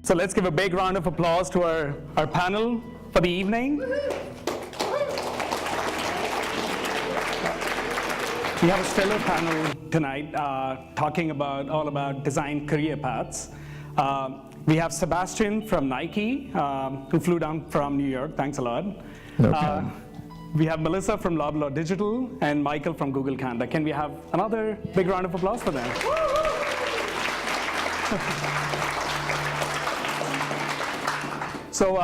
So let's give a big round of applause to our panel for the evening. We have a stellar panel tonight talking all about design career paths. We have Sebastian from Nike, who flew down from New York. Thanks a lot. No problem. We have Melissa from Loblaw Digital and Michael from Google Canada. Can we have another big round of applause for them? So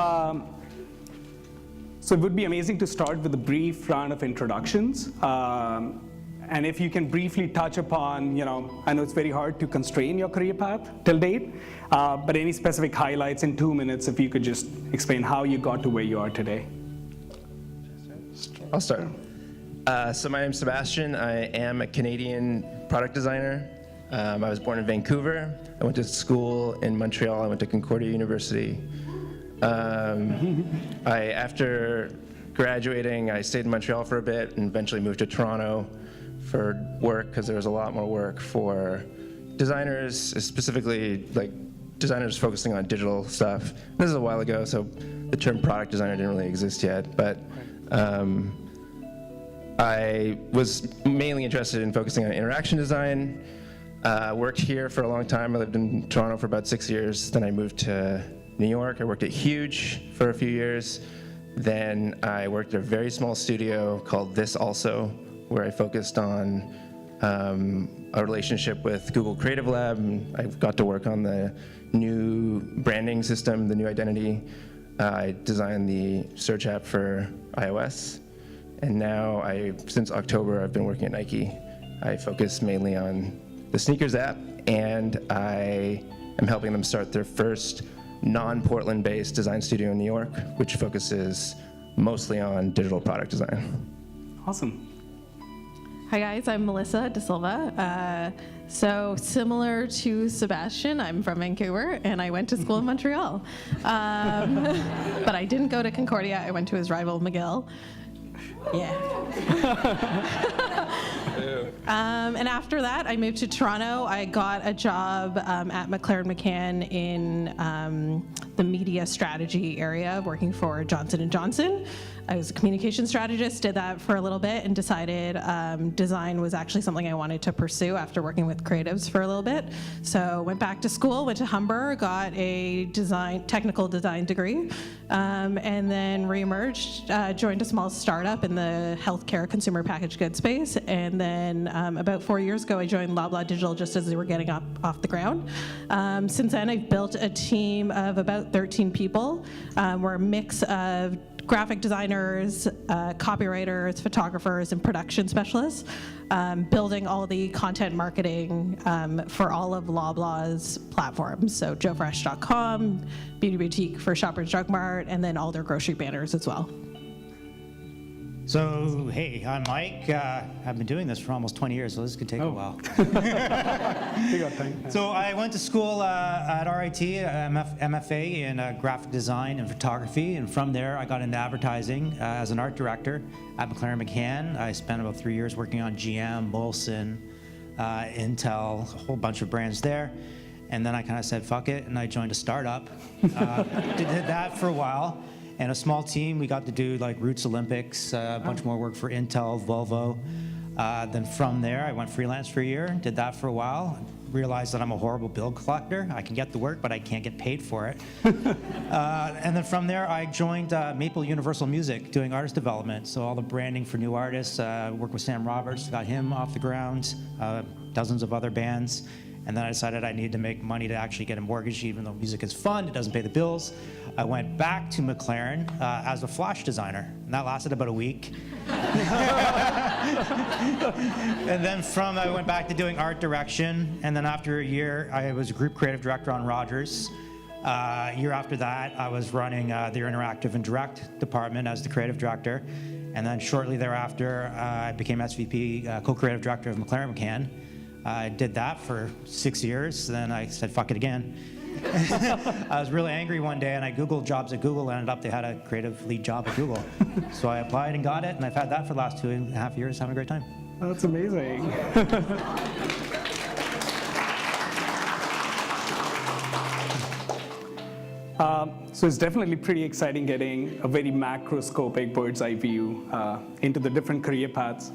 it would be amazing to start with a brief round of introductions. And if you can briefly touch upon, I know it's very hard to constrain your career path till date, but any specific highlights in 2 minutes, if you could just explain how you got to where you are today. I'll start. So my name's Sebastian. I am a Canadian product designer. I was born in Vancouver. I went to school in Montreal. I went to Concordia University. After graduating, I stayed in Montreal for a bit and eventually moved to Toronto for work because there was a lot more work for designers, specifically like designers focusing on digital stuff. This is a while ago, so the term product designer didn't really exist yet, but I was mainly interested in focusing on interaction design. Worked here for a long time. I lived in Toronto for about 6 years. Then I moved to New York. I worked at Huge for a few years. Then I worked at a very small studio called This Also, where I focused on a relationship with Google Creative Lab. And I got to work on the new branding system, the new identity. I designed the search app for iOS. And now, since October, I've been working at Nike. I focus mainly on the sneakers app, and I am helping them start their first non-Portland-based design studio in New York, which focuses mostly on digital product design. Awesome. Hi guys, I'm Melissa De Silva. So similar to Sebastian, I'm from Vancouver and I went to school in Montreal. But I didn't go to Concordia, I went to his rival McGill. Yeah. And after that, I moved to Toronto. I got a job at McLaren McCann in the media strategy area, working for Johnson & Johnson. I was a communication strategist, did that for a little bit, and decided design was actually something I wanted to pursue after working with creatives for a little bit. So went back to school, went to Humber, got a technical design degree, and then reemerged, joined a small startup in the healthcare consumer packaged goods space, and then about 4 years ago I joined Loblaw Digital just as they were getting off the ground. Since then I've built a team of about 13 people. We're a mix of graphic designers, copywriters, photographers, and production specialists, building all the content marketing for all of Loblaw's platforms. So JoeFresh.com, Beauty Boutique for Shoppers Drug Mart, and then all their grocery banners as well. So, hey, I'm Mike. I've been doing this for almost 20 years, so this could take a while. So I went to school at RIT, MFA in graphic design and photography, and from there I got into advertising as an art director at McLaren McCann. I spent about 3 years working on GM, Molson, Intel, a whole bunch of brands there. And then I kind of said, fuck it, and I joined a startup. Did that for a while. And a small team, we got to do like Roots Olympics, a bunch more work for Intel, Volvo. Then from there, I went freelance for a year, did that for a while, realized that I'm a horrible bill collector. I can get the work, but I can't get paid for it. And then from there, I joined Maple Universal Music, doing artist development. So all the branding for new artists, worked with Sam Roberts, got him off the ground, dozens of other bands. And then I decided I needed to make money to actually get a mortgage, even though music is fun, it doesn't pay the bills. I went back to McLaren as a flash designer, and that lasted about a week. And then I went back to doing art direction, and then after a year, I was a group creative director on Rogers. A year after that, I was running their interactive and direct department as the creative director. And then shortly thereafter, I became SVP, co-creative director of McLaren McCann. I did that for 6 years, then I said, fuck it again. I was really angry one day, and I Googled jobs at Google, and ended up they had a creative lead job at Google. So I applied and got it, and I've had that for the last 2.5 years, having a great time. That's amazing. So it's definitely pretty exciting getting a very macroscopic bird's eye view into the different career paths.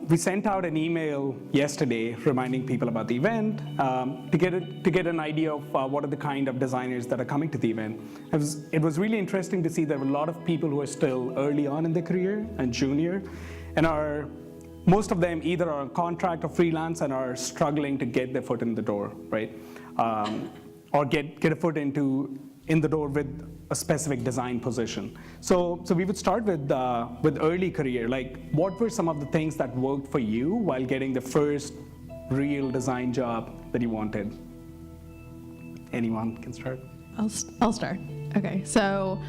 We sent out an email yesterday reminding people about the event to get an idea of what are the kind of designers that are coming to the event. It was really interesting to see there were a lot of people who are still early on in their career and junior, and most of them either are on contract or freelance and are struggling to get their foot in the door, right? Or get a foot in the door with a specific design position. So we would start with early career. Like, what were some of the things that worked for you while getting the first real design job that you wanted? Anyone can start. I'll start. Okay, so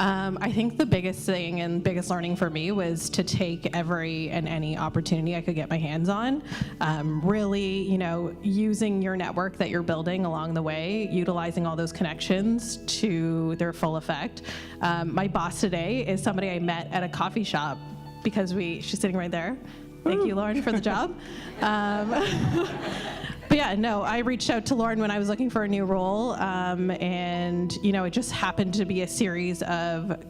I think the biggest thing and biggest learning for me was to take every and any opportunity I could get my hands on. Really, using your network that you're building along the way, utilizing all those connections to their full effect. My boss today is somebody I met at a coffee shop because she's sitting right there. Thank you, Lauren, for the job. But yeah, no, I reached out to Lauren when I was looking for a new role, and it just happened to be a series of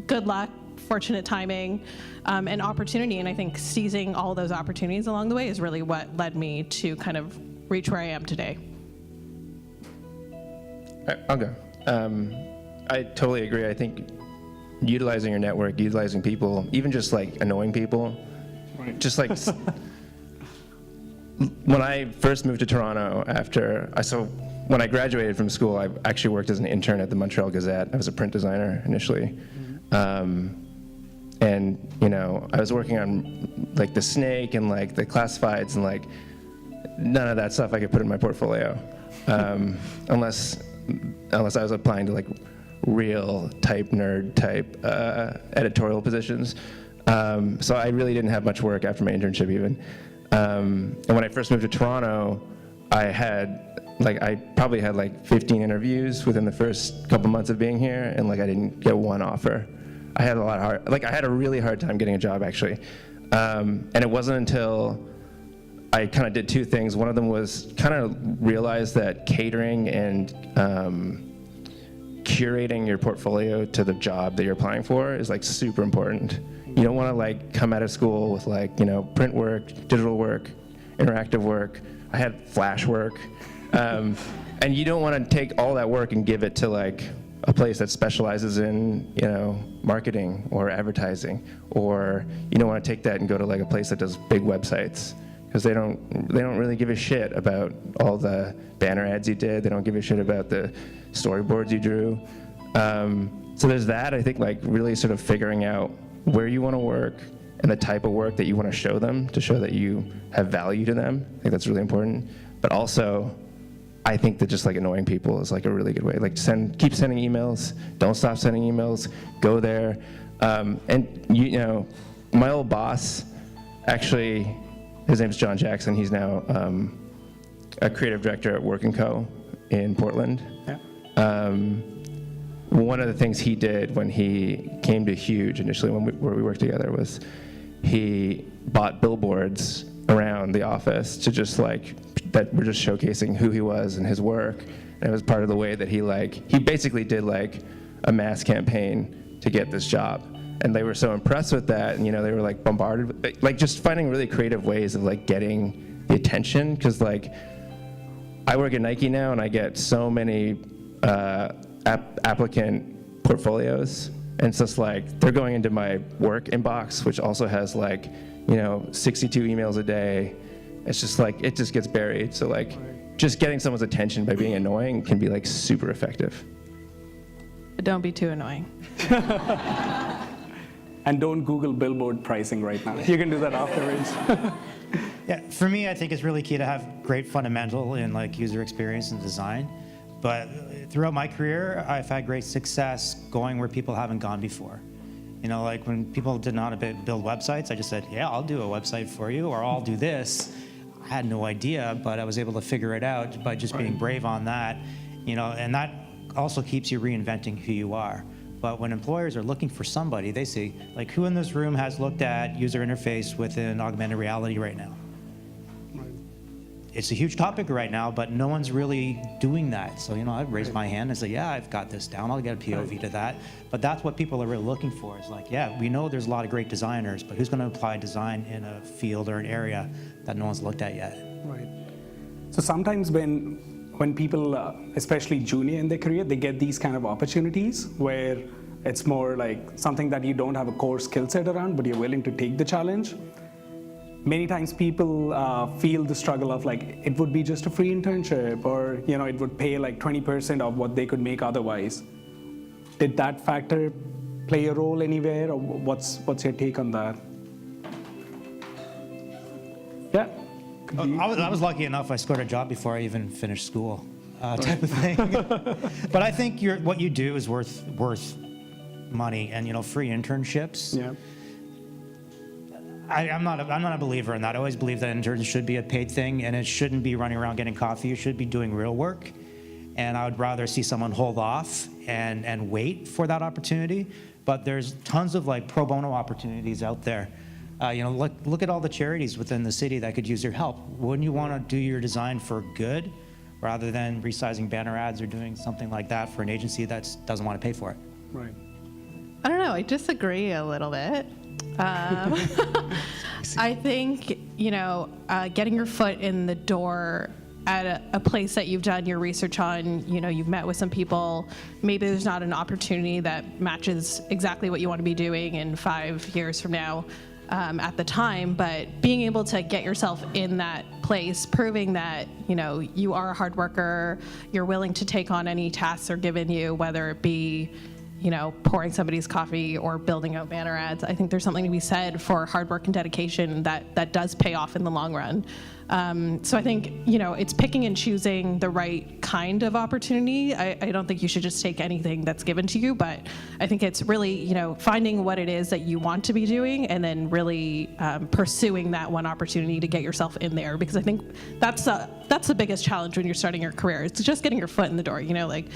good luck, fortunate timing, and opportunity. And I think seizing all those opportunities along the way is really what led me to kind of reach where I am today. I'll go. I totally agree. I think utilizing your network, utilizing people, even just like annoying people, just like. When I first moved to Toronto when I graduated from school, I actually worked as an intern at the Montreal Gazette. I was a print designer initially. And, I was working on like the Snake and like the classifieds and like none of that stuff I could put in my portfolio. Unless I was applying to like real type nerd type editorial positions. So I really didn't have much work after my internship even. And when I first moved to Toronto, I probably had like 15 interviews within the first couple months of being here, and like I didn't get one offer. I had a really hard time getting a job actually. And it wasn't until I kind of did two things. One of them was kind of realize that catering and curating your portfolio to the job that you're applying for is like super important. You don't want to like come out of school with like, print work, digital work, interactive work. I had flash work. And you don't want to take all that work and give it to like a place that specializes in, marketing or advertising, or you don't want to take that and go to like a place that does big websites, because they don't really give a shit about all the banner ads you did. They don't give a shit about the storyboards you drew. So there's that, I think, like really sort of figuring out where you want to work and the type of work that you want to show them to show that you have value to them. I think that's really important. But also, I think that just like annoying people is like a really good way. Like keep sending emails, don't stop sending emails, go there. And my old boss, actually, his name's John Jackson. He's now a creative director at Work & Co. in Portland. Yeah. One of the things he did when he came to Huge initially, where we worked together, was he bought billboards around the office to just like that were just showcasing who he was and his work. And it was part of the way that he basically did like a mass campaign to get this job. And they were so impressed with that, and they were like bombarded with, like just finding really creative ways of like getting the attention. Because like I work at Nike now, and I get so many applicant portfolios, and it's just like they're going into my work inbox, which also has like 62 emails a day. It's just like it just gets buried. So like just getting someone's attention by being annoying can be like super effective. But don't be too annoying. And don't Google billboard pricing right now. You can do that afterwards. Yeah, for me, I think it's really key to have great fundamental in like user experience and design. But throughout my career, I've had great success going where people haven't gone before. Like when people did not build websites, I just said, yeah, I'll do a website for you, or I'll do this. I had no idea, but I was able to figure it out by just being brave on that. And that also keeps you reinventing who you are. But when employers are looking for somebody, they see, like, who in this room has looked at user interface within augmented reality right now? it's a huge topic right now, but no one's really doing that. So, I've raised my hand and said, yeah, I've got this down. I'll get a POV to that. But that's what people are really looking for. Is like, yeah, we know there's a lot of great designers, but who's going to apply design in a field or an area that no one's looked at yet? Right. So sometimes when people, especially junior in their career, they get these kind of opportunities where it's more like something that you don't have a core skill set around, but you're willing to take the challenge. Many times people feel the struggle of like, it would be just a free internship, or it would pay like 20% of what they could make otherwise. Did that factor play a role anywhere, or what's your take on that? Yeah. I was lucky enough, I scored a job before I even finished school, type of thing. But I think what you do is worth money, and free internships. Yeah. I'm not a believer in that. I always believe that interns should be a paid thing, and it shouldn't be running around getting coffee. You should be doing real work. And I would rather see someone hold off and wait for that opportunity. But there's tons of like pro bono opportunities out there. Look at all the charities within the city that could use your help. Wouldn't you want to do your design for good rather than resizing banner ads or doing something like that for an agency that doesn't want to pay for it? Right. I don't know. I disagree a little bit. I think, getting your foot in the door at a place that you've done your research on, you've met with some people, maybe there's not an opportunity that matches exactly what you want to be doing in 5 years from now at the time, but being able to get yourself in that place, proving that, you are a hard worker, you're willing to take on any tasks they're given you, whether it be pouring somebody's coffee or building out banner ads. I think there's something to be said for hard work and dedication that does pay off in the long run. So I think, it's picking and choosing the right kind of opportunity. I don't think you should just take anything that's given to you, but I think it's really, finding what it is that you want to be doing and then really pursuing that one opportunity to get yourself in there. Because I think that's the biggest challenge when you're starting your career. It's just getting your foot in the door, like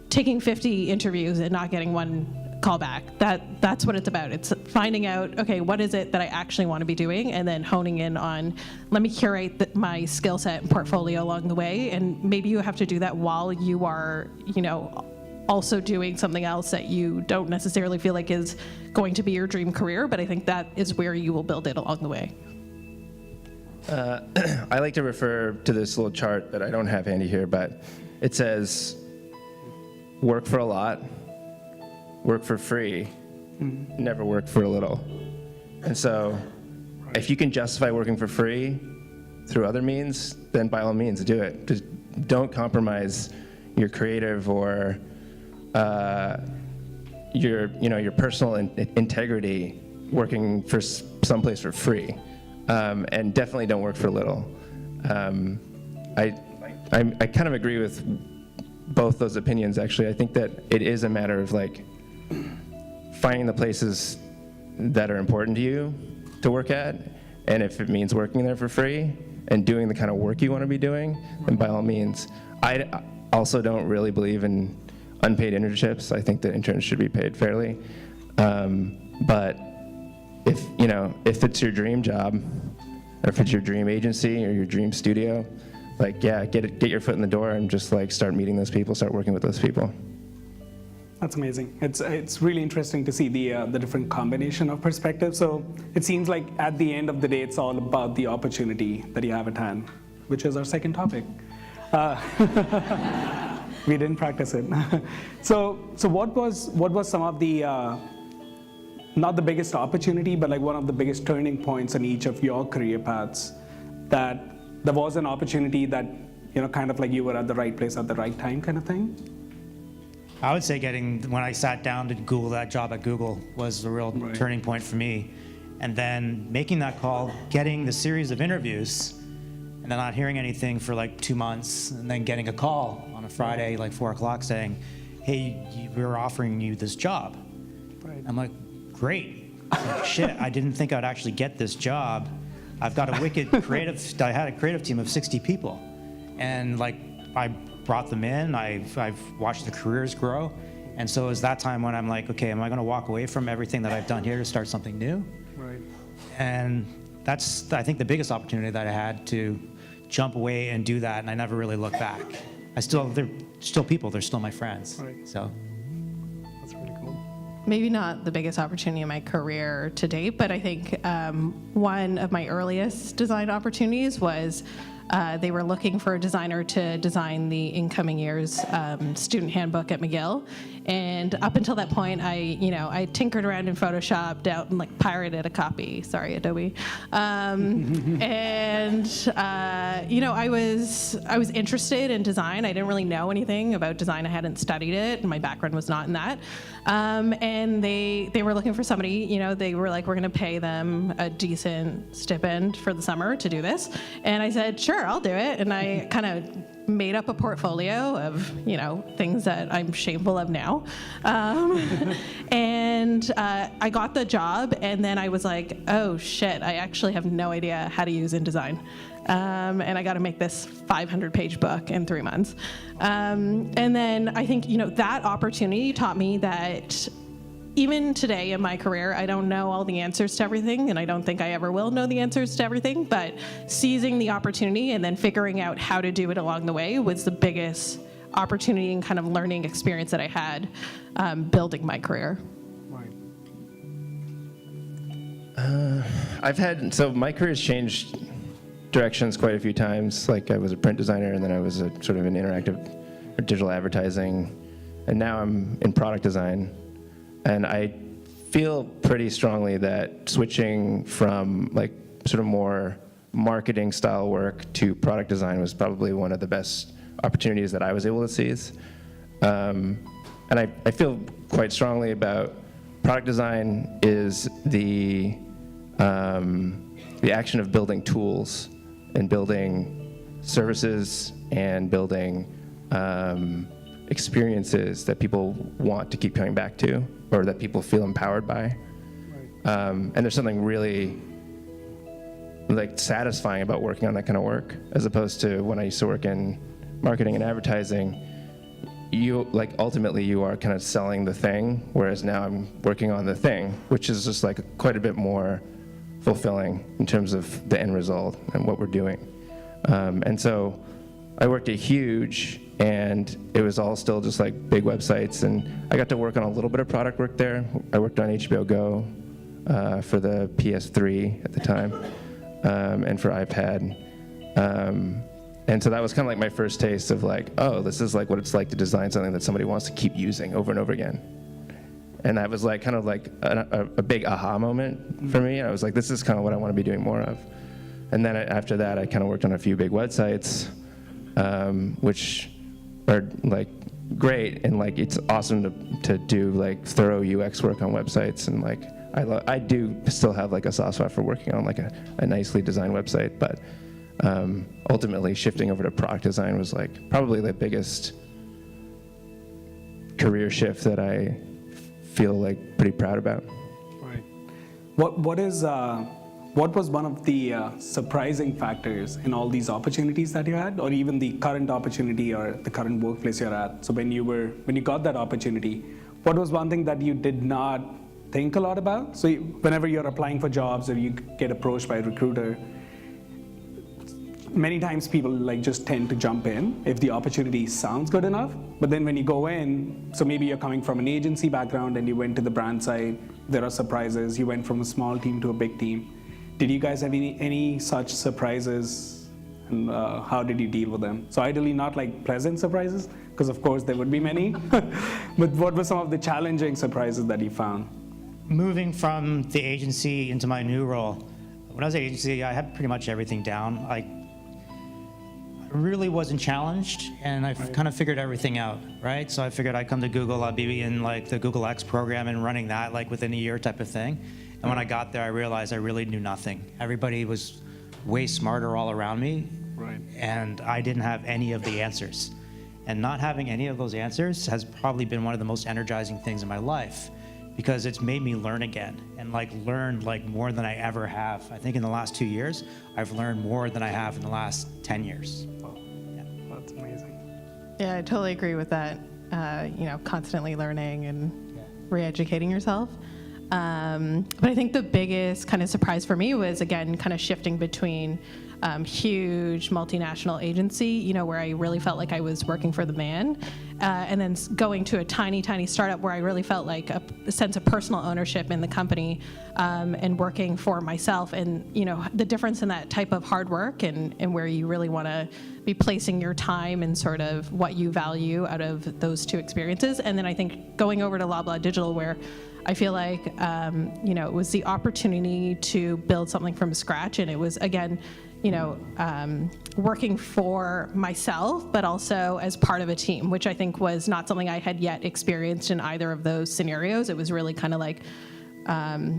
taking 50 interviews and not getting one call back. That's what it's about. It's finding out, okay, what is it that I actually want to be doing, and then honing in on, let me curate my skill set and portfolio along the way. And maybe you have to do that while you are, also doing something else that you don't necessarily feel like is going to be your dream career, but I think that is where you will build it along the way. I like to refer to this little chart that I don't have handy here, but it says, work for a lot, work for free, never work for a little. And so if you can justify working for free through other means, then by all means do it. Just don't compromise your creative or your personal integrity working for someplace for free. And definitely don't work for little. I kind of agree with both those opinions, actually. I think that it is a matter of like finding the places that are important to you to work at, and if it means working there for free and doing the kind of work you want to be doing, then by all means. I also don't really believe in unpaid internships. I think that interns should be paid fairly. But if it's your dream job, or if it's your dream agency or your dream studio, get your foot in the door and just start meeting those people, start working with those people. That's amazing. It's really interesting to see the different combination of perspectives. So it seems like at the end of the day, it's all about the opportunity that you have at hand, which is our second topic. We didn't practice it. So what was some of the not the biggest opportunity, but one of the biggest turning points in each of your career paths that there was an opportunity that, kind of you were at the right place at the right time kind of thing? I would say when I sat down to Google that job at Google was the real turning point for me. And then making that call, getting the series of interviews, and then not hearing anything for 2 months, and then getting a call on a Friday, 4 o'clock, saying, hey, we're offering you this job. Right. I'm like, great. Shit, I didn't think I'd actually get this job. I've got a I had a creative team of 60 people. And I brought them in, I've watched the careers grow. And so it was that time when I'm like, okay, am I gonna walk away from everything that I've done here to start something new? Right. And that's, I think, the biggest opportunity that I had to jump away and do that, and I never really look back. They're still people. They're still my friends. Right. So. That's really cool. Maybe not the biggest opportunity in my career to date, but I think one of my earliest design opportunities was they were looking for a designer to design the incoming year's student handbook at McGill. And up until that point, I tinkered around in Photoshop out and like pirated a copy. Sorry, Adobe. I was interested in design. I didn't really know anything about design. I hadn't studied it, and my background was not in that. And they were looking for somebody. They were like, we're going to pay them a decent stipend for the summer to do this. And I said, sure, I'll do it. And I kind of made up a portfolio of, things that I'm shameful of now. And I got the job, and then I was like, oh shit, I actually have no idea how to use InDesign. And I got to make this 500-page book in 3 months. And then I think, that opportunity taught me that even today in my career, I don't know all the answers to everything, and I don't think I ever will know the answers to everything, but seizing the opportunity and then figuring out how to do it along the way was the biggest opportunity and kind of learning experience that I had building my career. Right. So my career's changed directions quite a few times. Like I was a print designer, and then I was a sort of an interactive or digital advertising, and now I'm in product design. And I feel pretty strongly that switching from like sort of more marketing style work to product design was probably one of the best opportunities that I was able to seize. And I feel quite strongly about product design is the action of building tools and building services and building experiences that people want to keep coming back to, or that people feel empowered by. And there's something really like satisfying about working on that kind of work, as opposed to when I used to work in marketing and advertising. Ultimately you are kind of selling the thing, whereas now I'm working on the thing, which is just like quite a bit more fulfilling in terms of the end result and what we're doing. And so I worked at Huge, and it was all still just like big websites, and I got to work on a little bit of product work there. I worked on HBO Go for the PS3 at the time, and for iPad. And so that was kind of like my first taste of like, oh, this is like what it's like to design something that somebody wants to keep using over and over again. And that was like kind of like a big aha moment for me. I was like, this is kind of what I want to be doing more of. And then after that, I kind of worked on a few big websites, which are like great, and like it's awesome to do like thorough UX work on websites, and like I do still have like a soft spot for working on like a nicely designed website, but ultimately shifting over to product design was like probably the biggest career shift that I feel like pretty proud about. Right. What was one of the surprising factors in all these opportunities that you had, or even the current opportunity or the current workplace you're at? So when you got that opportunity, what was one thing that you did not think a lot about? So whenever you're applying for jobs or you get approached by a recruiter, many times people like just tend to jump in if the opportunity sounds good enough. But then when you go in, so maybe you're coming from an agency background and you went to the brand side, there are surprises. You went from a small team to a big team. Did you guys have any such surprises, and how did you deal with them? So ideally not like pleasant surprises, because of course there would be many, but what were some of the challenging surprises that you found? Moving from the agency into my new role, when I was at agency, I had pretty much everything down. I really wasn't challenged, and I kind of figured everything out, right? So I figured I'd come to Google, I'd be in like the Google X program and running that like within a year type of thing. And when I got there, I realized I really knew nothing. Everybody was way smarter all around me, Right. and I didn't have any of the answers. And not having any of those answers has probably been one of the most energizing things in my life, because it's made me learn again, and learned more than I ever have. I think in the last 2 years, I've learned more than I have in the last 10 years. Oh, Yeah. that's amazing. Yeah, I totally agree with that. Constantly learning and re-educating yourself. But I think the biggest kind of surprise for me was, again, kind of shifting between huge multinational agency, you know, where I really felt like I was working for the man. And then going to a tiny startup where I really felt like a sense of personal ownership in the company, and working for myself. And, you know, the difference in that type of hard work and where you really want to be placing your time and sort of what you value out of those two experiences. And then I think going over to Loblaw Digital, where I feel like, you know, it was the opportunity to build something from scratch. And it was, again, you know, working for myself, but also as part of a team, which I think was not something I had yet experienced in either of those scenarios. It was really kind of like,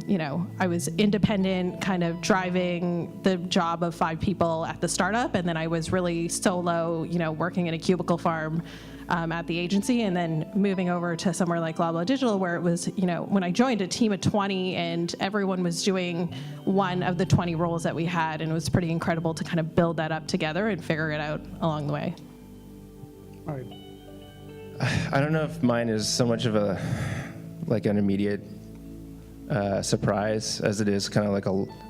you know, I was independent, kind of driving the job of 5 people at the startup, and then I was really solo, you know, working in a cubicle farm at the agency, and then moving over to somewhere like Loblaw Digital, where it was, you know, when I joined, a team of 20, and everyone was doing one of the 20 roles that we had, and it was pretty incredible to kind of build that up together and figure it out along the way. All right. I don't know if mine is so much of a, like an immediate surprise as it is kind of like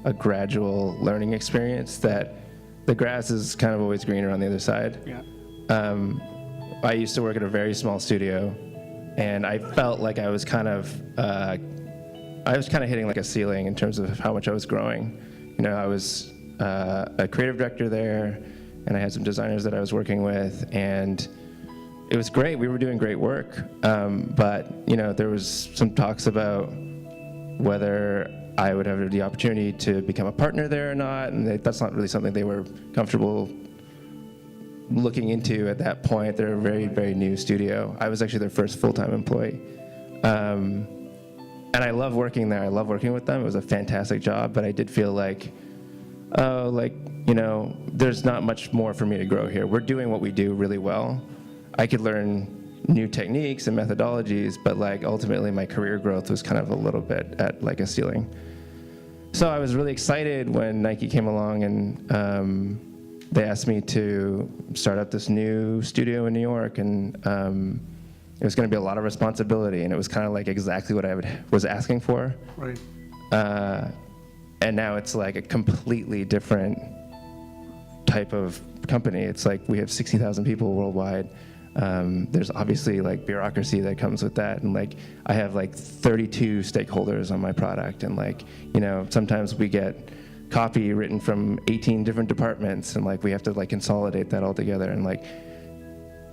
a gradual learning experience, that the grass is kind of always greener on the other side. Yeah. I used to work at a very small studio, and I felt like I was kind of hitting like a ceiling in terms of how much I was growing. You know, I was a creative director there, and I had some designers that I was working with, and it was great. We were doing great work, but you know, there was some talks about whether I would have the opportunity to become a partner there or not, and that's not really something they were comfortable looking into at that point. They're a very, very new studio. I was actually their first full-time employee. And I love working there. I love working with them. It was a fantastic job, but I did feel like, oh, like, you know, there's not much more for me to grow here. We're doing what we do really well. I could learn new techniques and methodologies, but like ultimately my career growth was kind of a little bit at like a ceiling. So I was really excited when Nike came along and they asked me to start up this new studio in New York, and it was going to be a lot of responsibility, and it was kind of like exactly what I was asking for. Right. And now it's like a completely different type of company. It's like we have 60,000 people worldwide. There's obviously like bureaucracy that comes with that, and like I have like 32 stakeholders on my product, and like, you know, sometimes we get copy written from 18 different departments, and like we have to like consolidate that all together, and like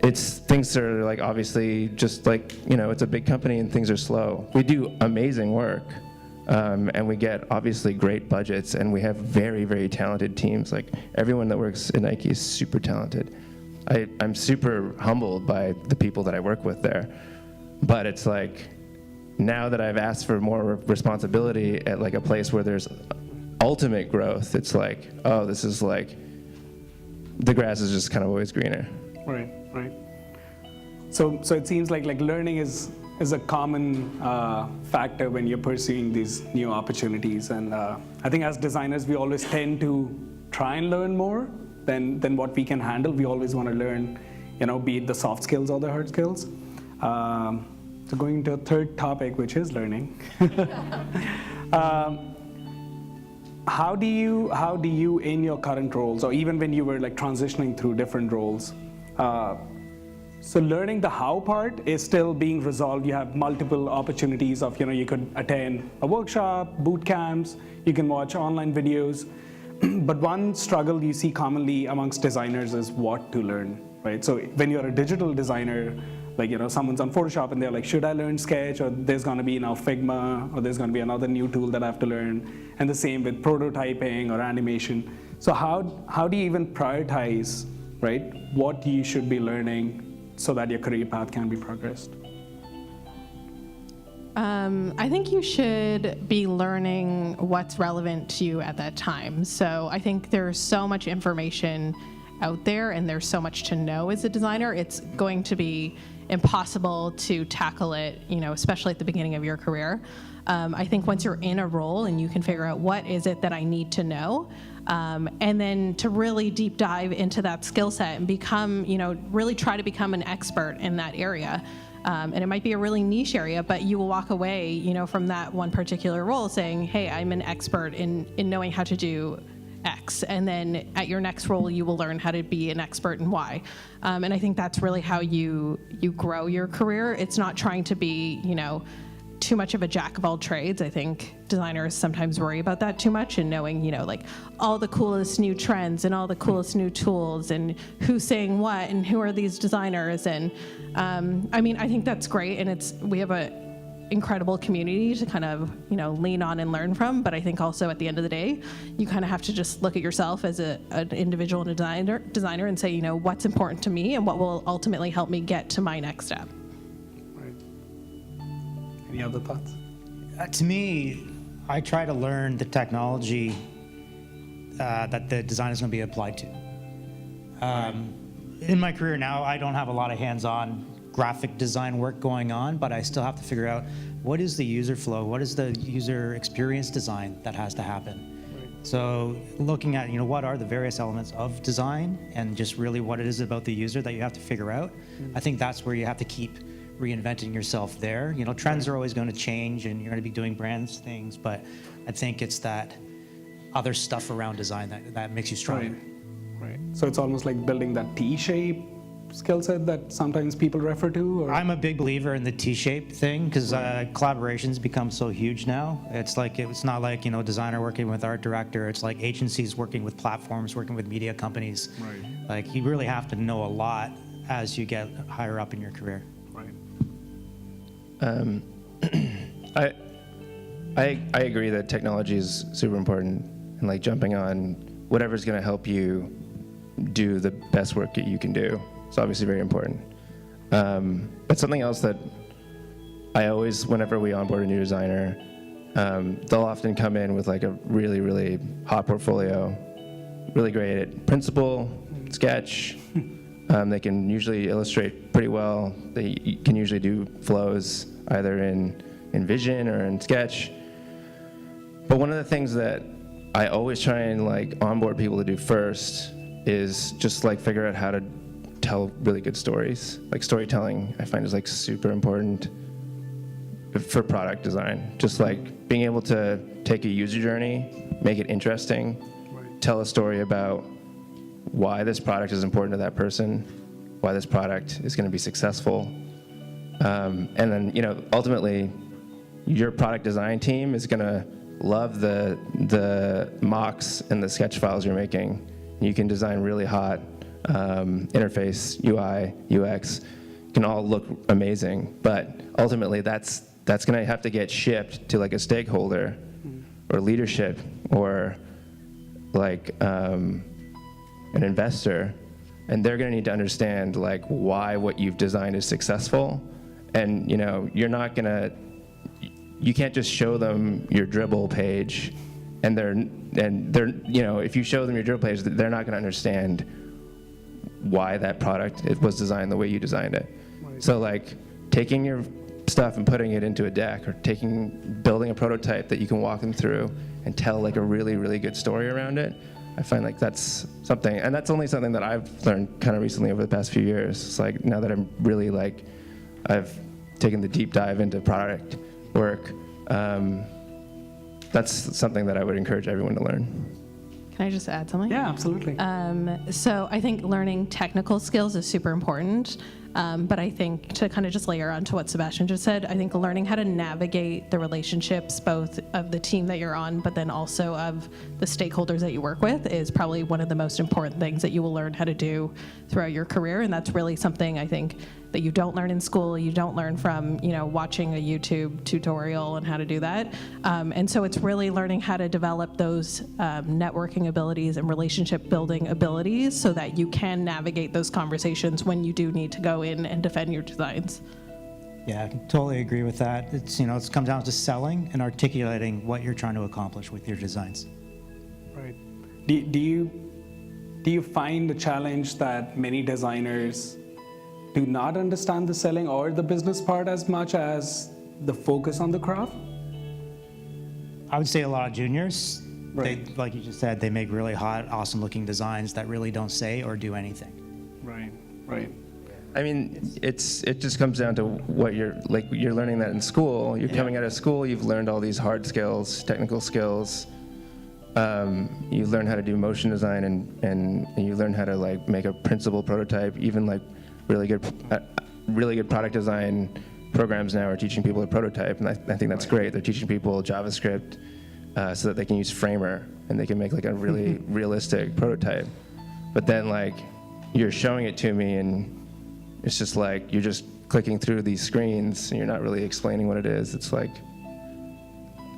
things are like obviously just like, you know, it's a big company and things are slow. We do amazing work, and we get obviously great budgets, and we have very, very talented teams. Like everyone that works at Nike is super talented. I'm super humbled by the people that I work with there, but it's like now that I've asked for more responsibility at like a place where there's ultimate growth, it's like, oh, this is like, the grass is just kind of always greener. Right. So it seems like learning is a common factor when you're pursuing these new opportunities. And I think as designers, we always tend to try and learn more than what we can handle. We always want to learn, you know, be it the soft skills or the hard skills. So going to a third topic, which is learning. How do you in your current roles, or even when you were like transitioning through different roles, so learning the how part is still being resolved. You have multiple opportunities of, you know, you could attend a workshop, boot camps, you can watch online videos, but one struggle you see commonly amongst designers is what to learn, right? So when you're a digital designer, like, you know, someone's on Photoshop and they're like, should I learn Sketch, or there's going to be now Figma, or there's going to be another new tool that I have to learn, and the same with prototyping or animation. So how do you even prioritize, right, what you should be learning so that your career path can be progressed? I think you should be learning what's relevant to you at that time. So I think there's so much information out there, and there's so much to know as a designer. It's going to be impossible to tackle it, you know, especially at the beginning of your career. I think once you're in a role and you can figure out what is it that I need to know, and then to really deep dive into that skill set and become, you know, really try to become an expert in that area. And it might be a really niche area, but you will walk away, you know, from that one particular role saying, hey, I'm an expert in knowing how to do X, and then at your next role you will learn how to be an expert in Y. And I think that's really how you grow your career. It's not trying to be, too much of a jack of all trades. I think designers sometimes worry about that too much, and knowing, like all the coolest new trends and all the coolest new tools and who's saying what and who are these designers. And I think that's great, and we have a incredible community to kind of, lean on and learn from. But I think also at the end of the day, you kind of have to just look at yourself as an individual and a designer and say, what's important to me and what will ultimately help me get to my next step. Any other thoughts? To me, I try to learn the technology that the design is going to be applied to. In my career now, I don't have a lot of hands-on graphic design work going on, but I still have to figure out what is the user flow, what is the user experience design that has to happen. Right. So looking at, what are the various elements of design and just really what it is about the user that you have to figure out. I think that's where you have to keep reinventing yourself there. Trends are always going to change and you're going to be doing brands things, but I think it's that other stuff around design that makes you stronger. Right. So it's almost like building that T-shape skill set that sometimes people refer to? Or? I'm a big believer in the T-shape thing because collaborations become so huge now. It's not like, designer working with art director. It's like agencies working with platforms, working with media companies. Right. Like you really have to know a lot as you get higher up in your career. I agree that technology is super important, and like jumping on whatever's going to help you do the best work that you can do is obviously very important. But something else that I always, whenever we onboard a new designer, they'll often come in with like a really, really hot portfolio, really great at principle, sketch. They can usually illustrate pretty well. They can usually do flows either in Vision or in Sketch. But one of the things that I always try and like onboard people to do first is just like figure out how to tell really good stories. Like storytelling, I find is like super important for product design. Just like being able to take a user journey, make it interesting, tell a story about why this product is important to that person, why this product is going to be successful. And then, ultimately, your product design team is going to love the mocks and the sketch files you're making. You can design really hot interface, UI, UX, can all look amazing, but ultimately that's going to have to get shipped to like a stakeholder or leadership or like an investor, and they're going to need to understand like why what you've designed is successful. And you can't just show them your dribble page, and they're if you show them your dribble page, they're not going to understand why that product was designed the way you designed it. Right. So like taking your stuff and putting it into a deck, or building a prototype that you can walk them through and tell like a really, really good story around it. I find like that's something, and that's only something that I've learned kind of recently over the past few years. It's like now that I'm really like, I've taken the deep dive into product work. That's something that I would encourage everyone to learn. Can I just add something? Yeah, absolutely. So I think learning technical skills is super important. But I think to kind of just layer onto what Sebastian just said, I think learning how to navigate the relationships, both of the team that you're on, but then also of the stakeholders that you work with, is probably one of the most important things that you will learn how to do throughout your career. And that's really something I think that you don't learn in school, you don't learn from, watching a YouTube tutorial on how to do that. And so it's really learning how to develop those networking abilities and relationship building abilities so that you can navigate those conversations when you do need to go in and defend your designs. Yeah, I totally agree with that. It's comes down to selling and articulating what you're trying to accomplish with your designs. Right. Do you find a challenge that many designers do not understand the selling or the business part as much as the focus on the craft? I would say a lot of juniors, right. They, like you just said, they make really hot, awesome-looking designs that really don't say or do anything. Right. I mean, it just comes down to what you're learning that in school. You're coming out of school, you've learned all these hard skills, technical skills, You learn how to do motion design, and you learn how to like make a printable prototype. Even like really good product design programs now are teaching people to prototype, and I think that's great. They're teaching people JavaScript so that they can use Framer and they can make like a really realistic prototype. But then like you're showing it to me, and it's just like you're just clicking through these screens, and you're not really explaining what it is. It's like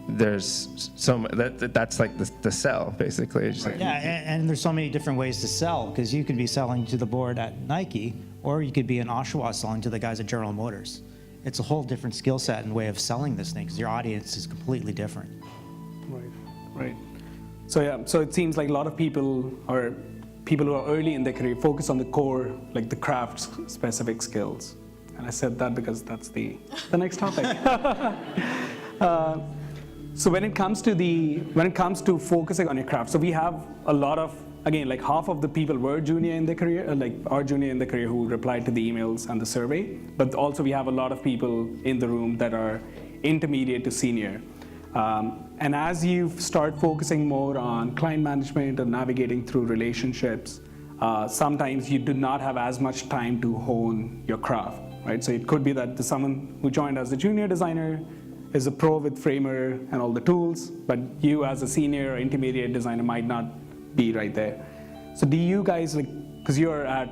there's that's like the sell, basically. It's just like, and there's so many different ways to sell, because you could be selling to the board at Nike, or you could be in Oshawa selling to the guys at General Motors. It's a whole different skill set and way of selling this thing, because your audience is completely different. Right. So it seems like a lot of people who are early in their career focus on the core, like the craft specific skills. And I said that because that's the next topic. So when it comes to focusing on your craft, so we have a lot of, again, like half of the people were junior in their career, are junior in their career who replied to the emails and the survey. But also we have a lot of people in the room that are intermediate to senior. And as you start focusing more on client management and navigating through relationships, sometimes you do not have as much time to hone your craft, right? So it could be that someone who joined as a junior designer is a pro with Framer and all the tools, but you as a senior or intermediate designer might not be right there. So do you guys, like, because you're at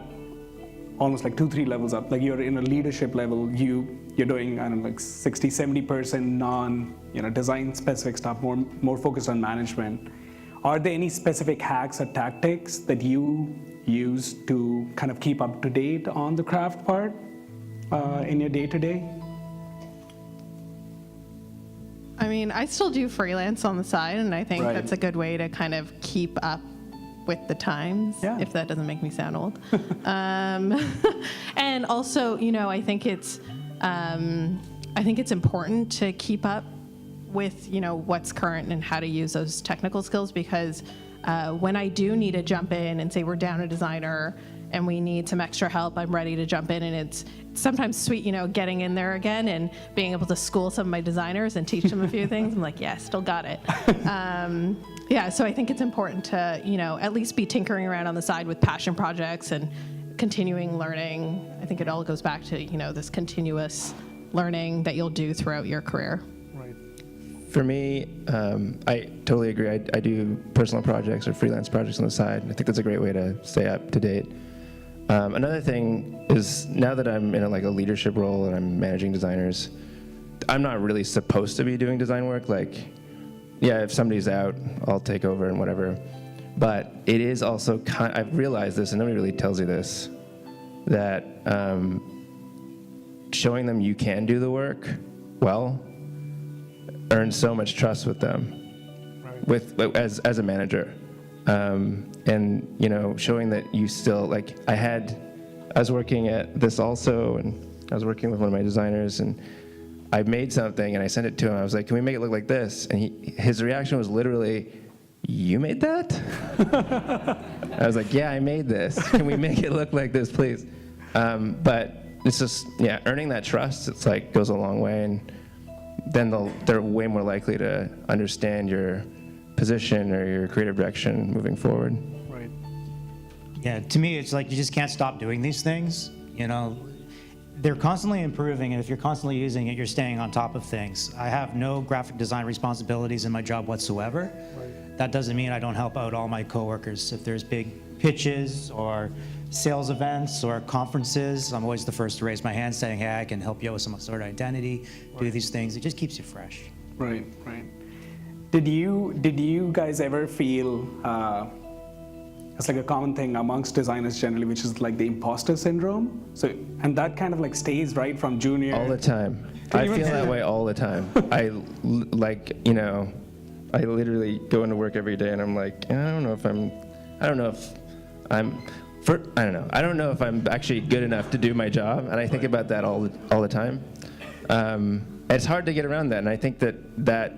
almost like 2-3 levels up, like you're in a leadership level, you're doing, I don't know, like 60-70% non, design specific stuff, more focused on management. Are there any specific hacks or tactics that you use to kind of keep up to date on the craft part in your day-to-day? I mean, I still do freelance on the side, and I think that's a good way to kind of keep up with the times, if that doesn't make me sound old. And also, I think it's important to keep up with, what's current and how to use those technical skills, because when I do need to jump in and say we're down a designer and we need some extra help, I'm ready to jump in. And it's sometimes sweet, getting in there again and being able to school some of my designers and teach them a few things. I'm like, yeah, still got it. So I think it's important to, at least be tinkering around on the side with passion projects and continuing learning. I think it all goes back to, this continuous learning that you'll do throughout your career. Right. For me, I totally agree. I do personal projects or freelance projects on the side. I think that's a great way to stay up to date. Another thing is, now that I'm in a leadership role and I'm managing designers, I'm not really supposed to be doing design work. Like, yeah, if somebody's out, I'll take over and whatever. But it is also I've realized this, and nobody really tells you this, that showing them you can do the work well earns so much trust with them, as a manager. And showing that you still, I was working at this also, and I was working with one of my designers, and I made something and I sent it to him. I was like, can we make it look like this? And his reaction was literally, you made that? I was like, yeah, I made this. Can we make it look like this, please? But it's just, earning that trust, it's goes a long way, and then they're way more likely to understand your position or your creative direction moving forward. Right. Yeah, to me, it's like you just can't stop doing these things. They're constantly improving, and if you're constantly using it, you're staying on top of things. I have no graphic design responsibilities in my job whatsoever. Right. That doesn't mean I don't help out all my coworkers. If there's big pitches or sales events or conferences, I'm always the first to raise my hand saying, hey, I can help you out with some sort of identity, do these things. It just keeps you fresh. Right. Did you guys ever feel it's like a common thing amongst designers generally, which is like the imposter syndrome? So, and that kind of stays right from junior. All the time. I feel that way all the time. I literally go into work every day and I'm like, I don't know if I'm actually good enough to do my job, and I think about that all the time. It's hard to get around that, and I think that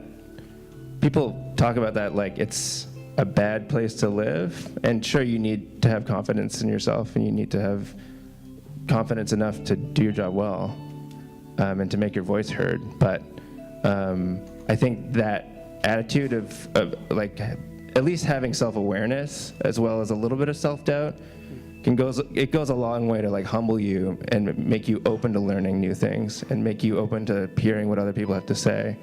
people talk about that like it's a bad place to live, and sure, you need to have confidence in yourself, and you need to have confidence enough to do your job well, and to make your voice heard. But I think that attitude of at least having self-awareness as well as a little bit of self-doubt it goes a long way to like humble you and make you open to learning new things and make you open to hearing what other people have to say.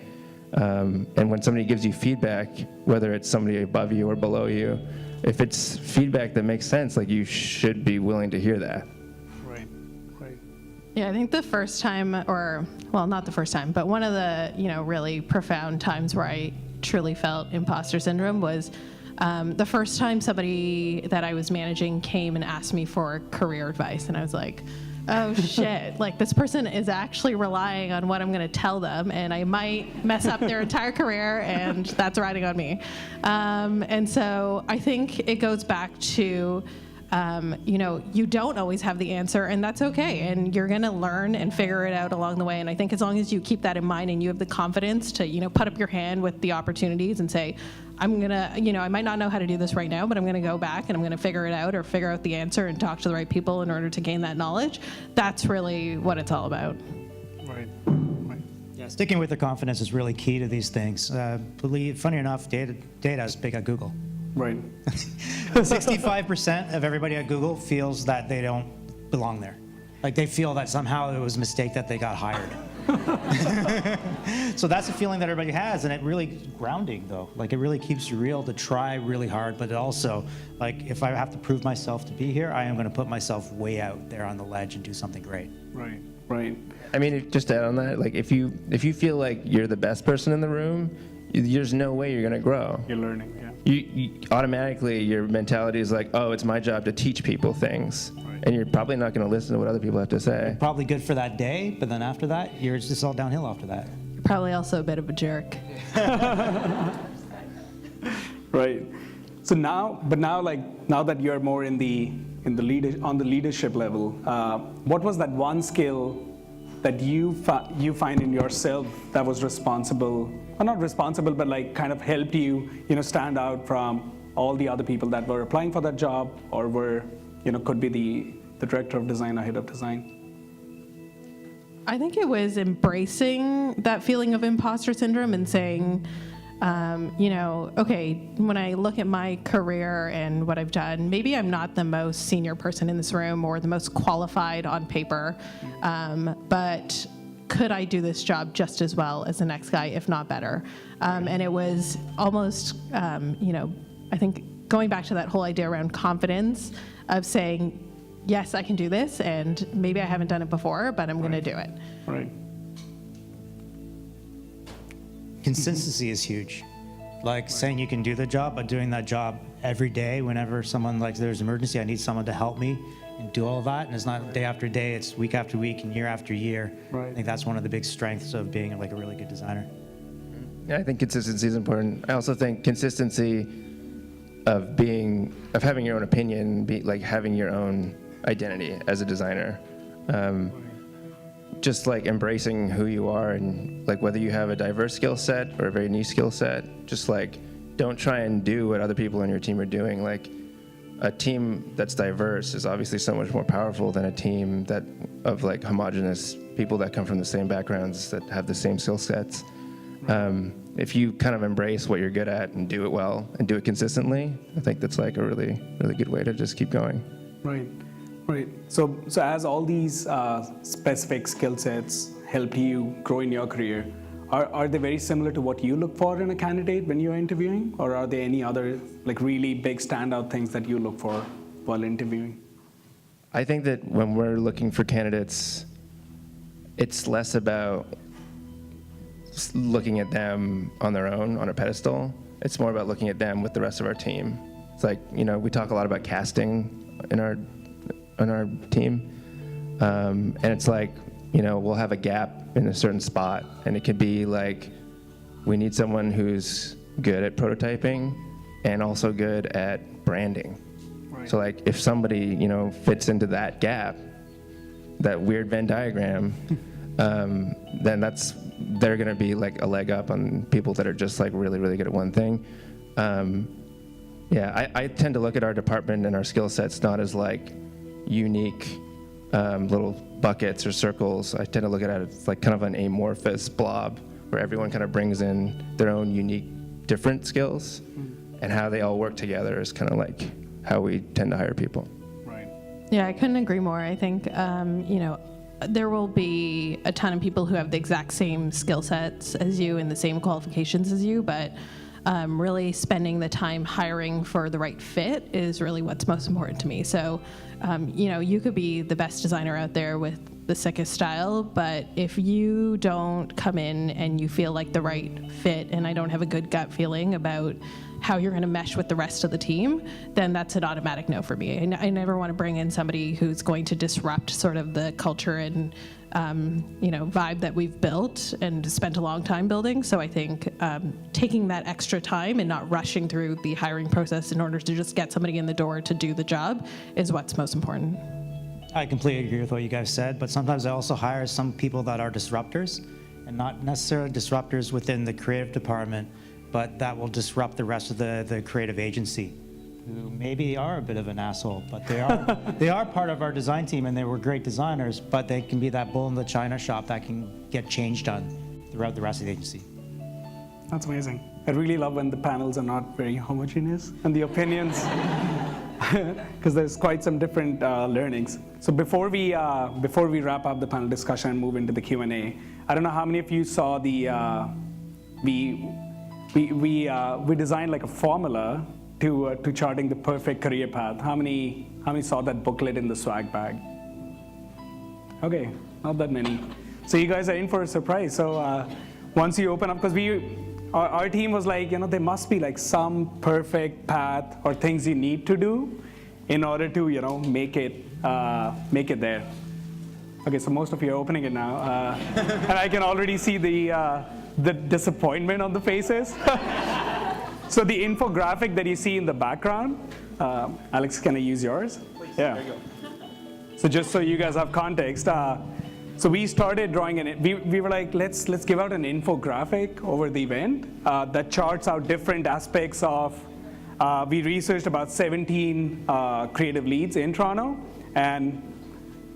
And when somebody gives you feedback, whether it's somebody above you or below you, if it's feedback that makes sense, like you should be willing to hear that. Right. Yeah, I think the first time, or well, not the first time, but one of the really profound times where I truly felt imposter syndrome was the first time somebody that I was managing came and asked me for career advice, and I was like, oh shit, like this person is actually relying on what I'm going to tell them, and I might mess up their entire career, and that's riding on me. And so I think it goes back to, you don't always have the answer, and that's okay, and you're going to learn and figure it out along the way. And I think as long as you keep that in mind and you have the confidence to, put up your hand with the opportunities and say, I'm going to, I might not know how to do this right now, but I'm going to go back and I'm going to figure it out or figure out the answer and talk to the right people in order to gain that knowledge. That's really what it's all about. Right. Yeah, sticking with the confidence is really key to these things. Funny enough, data is big at Google. Right. 65% of everybody at Google feels that they don't belong there. Like they feel that somehow it was a mistake that they got hired. So that's a feeling that everybody has, and it really grounding though. Like it really keeps you real to try really hard, but it also, like if I have to prove myself to be here, I am going to put myself way out there on the ledge and do something great. Right. I mean, just to add on that, like if you feel like you're the best person in the room, there's no way you're going to grow. You're learning, yeah. You automatically, your mentality is like, oh, it's my job to teach people things. Right. And you're probably not going to listen to what other people have to say. Probably good for that day, but then after that, you're just all downhill after that. You're probably also a bit of a jerk. Right. So now that you're more on the leadership level, what was that one skill that you find in yourself that was responsible, or not responsible, but like kind of helped you, stand out from all the other people that were applying for that job, or were, could be the director of design or head of design? I think it was embracing that feeling of imposter syndrome and saying, okay, when I look at my career and what I've done, maybe I'm not the most senior person in this room or the most qualified on paper, but could I do this job just as well as the next guy, if not better? And it was almost, I think going back to that whole idea around confidence of saying, yes, I can do this, and maybe I haven't done it before, but I'm going to do it. Right. Consistency is huge. Like saying you can do the job, but doing that job every day whenever someone, like there's an emergency, I need someone to help me and do all of that. And it's not day after day, it's week after week and year after year. Right. I think that's one of the big strengths of being like a really good designer. Yeah, I think consistency is important. I also think consistency of having your own opinion, like having your own identity as a designer. Just like embracing who you are, and like whether you have a diverse skill set or a very niche skill set, just like don't try and do what other people on your team are doing. Like a team that's diverse is obviously so much more powerful than a team of like homogenous people that come from the same backgrounds that have the same skill sets. If you kind of embrace what you're good at and do it well and do it consistently, I think that's like a really, really good way to just keep going. Right. So as all these specific skill sets help you grow in your career, are they very similar to what you look for in a candidate when you're interviewing, or are there any other like really big standout things that you look for while interviewing? I think that when we're looking for candidates, it's less about looking at them on their own on a pedestal. It's more about looking at them with the rest of our team. It's like, we talk a lot about casting in our team, and it's like, we'll have a gap in a certain spot, and it could be like we need someone who's good at prototyping and also good at branding. Right. So like if somebody fits into that gap, that weird Venn diagram, then they're going to be like a leg up on people that are just like really, really good at one thing. I tend to look at our department and our skill sets not as like unique little buckets or circles. I tend to look at it as like kind of an amorphous blob where everyone kind of brings in their own unique, different skills. and how they all work together is kind of like how we tend to hire people. Right. Yeah, I couldn't agree more. I think, there will be a ton of people who have the exact same skill sets as you and the same qualifications as you, but really spending the time hiring for the right fit is really what's most important to me. So, you could be the best designer out there with the sickest style, but if you don't come in and you feel like the right fit, and I don't have a good gut feeling about how you're going to mesh with the rest of the team, then that's an automatic no for me. And I never want to bring in somebody who's going to disrupt sort of the culture and vibe that we've built and spent a long time building. So I think taking that extra time and not rushing through the hiring process in order to just get somebody in the door to do the job is what's most important. I completely agree with what you guys said, but sometimes I also hire some people that are disruptors, and not necessarily disruptors within the creative department, but that will disrupt the rest of the creative agency, who maybe are a bit of an asshole, but they are part of our design team, and they were great designers, but they can be that bull in the china shop that can get change done throughout the rest of the agency. That's amazing. I really love when the panels are not very homogeneous and the opinions, because there's quite some different learnings. So before we wrap up the panel discussion and move into the Q&A, I don't know how many of you saw we designed like a formula to charting the perfect career path. How many saw that booklet in the swag bag? Okay, not that many. So you guys are in for a surprise. So once you open up, because our team was like, there must be like some perfect path or things you need to do in order to make it there. Okay, so most of you are opening it now, and I can already see the disappointment on the faces. So the infographic that you see in the background, Alex, can I use yours? Please, yeah. there you go. So just so you guys have context, so we started drawing we were like, let's give out an infographic over the event that charts out different aspects of, we researched about 17 creative leads in Toronto, and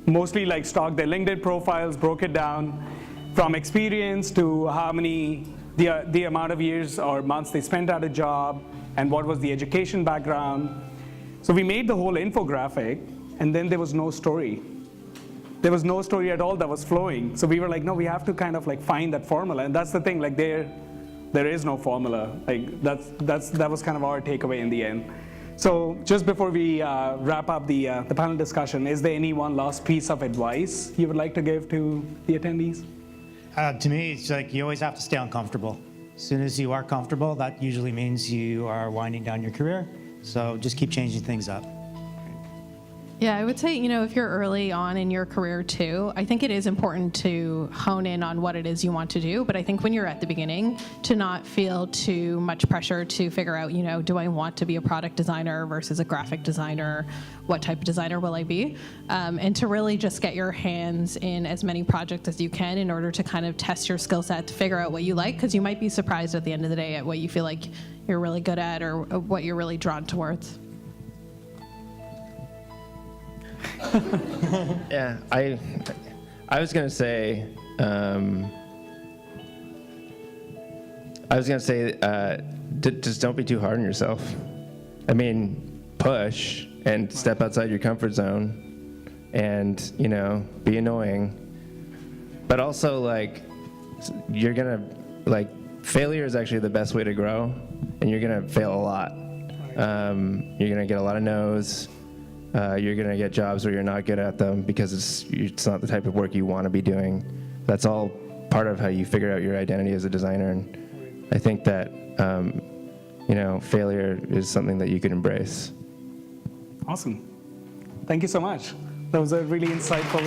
mostly like stalked their LinkedIn profiles, broke it down from experience to how many, the amount of years or months they spent at a job, and what was the education background. So we made the whole infographic, and then there was no story. There was no story at all that was flowing. So we were like, no, we have to kind of like find that formula. And that's the thing, like there is no formula. Like that was kind of our takeaway in the end. So just before we wrap up the panel discussion, is there any one last piece of advice you would like to give to the attendees? To me, it's like you always have to stay uncomfortable. As soon as you are comfortable, that usually means you are winding down your career. So just keep changing things up. Yeah, I would say, if you're early on in your career too, I think it is important to hone in on what it is you want to do. But I think when you're at the beginning, to not feel too much pressure to figure out, do I want to be a product designer versus a graphic designer? What type of designer will I be? And to really just get your hands in as many projects as you can in order to kind of test your skill set, to figure out what you like, because you might be surprised at the end of the day at what you feel like you're really good at or what you're really drawn towards. Yeah, I was gonna say, just don't be too hard on yourself. I mean, push and step outside your comfort zone, and be annoying. But also, like, you're gonna failure is actually the best way to grow, and you're gonna fail a lot. You're gonna get a lot of no's. You're going to get jobs where you're not good at them because it's not the type of work you want to be doing. That's all part of how you figure out your identity as a designer. And I think that, failure is something that you can embrace. Awesome. Thank you so much. That was a really insightful.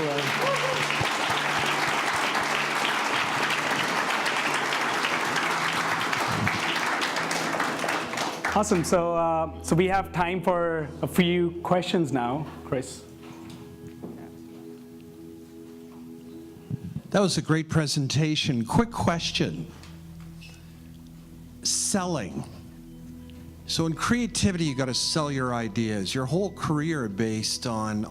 Awesome. So we have time for a few questions now, Chris. That was a great presentation. Quick question. Selling. So in creativity, you got to sell your ideas. Your whole career based on